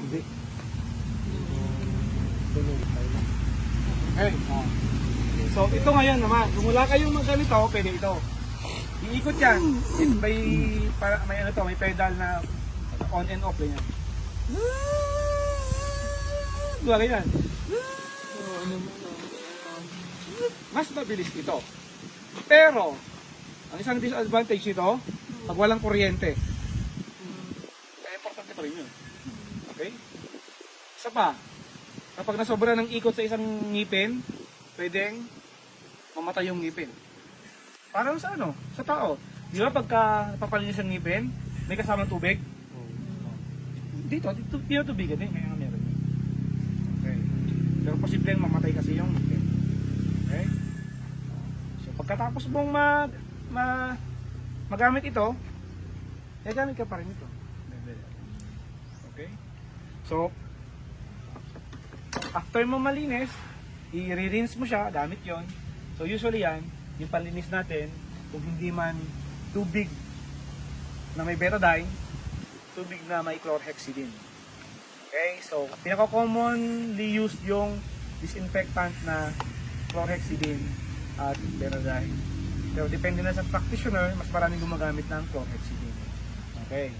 Hindi. Okay. So ito ngayon naman, kung wala kayong ganito, pwede ito. Iikot yan. May ano to, may pedal na on and off ganyan. Diba ganyan? Mas mabilis ito. Pero, ang isang disadvantage nito, pag walang kuryente. Kaya importante pa rin yun. Okay? Isa pa, kapag nasobra ng ikot sa isang ngipin, pwedeng mamatay yung ngipin. Parang sa ano, sa tao. Di ba pagka napapalinis ang ngipin, may kasamang tubig? Dito tubigan din, kaya nga meron. Okay. Pero posibleng mamatay kasi yung ngipin. Okay? So pagkatapos mong magamit ito, gamit ka pa rin ito. Okay? So, after mo malinis, i-rinse mo siya, gamit yon. So usually yan, yung panlinis natin, kung hindi man tubig na may betadine, tubig na may chlorhexidine. Okay, so pinaka-commonly used yung disinfectant na chlorhexidine at betadine. Pero depende na sa practitioner, mas maraming gumagamit ng chlorhexidine. Okay.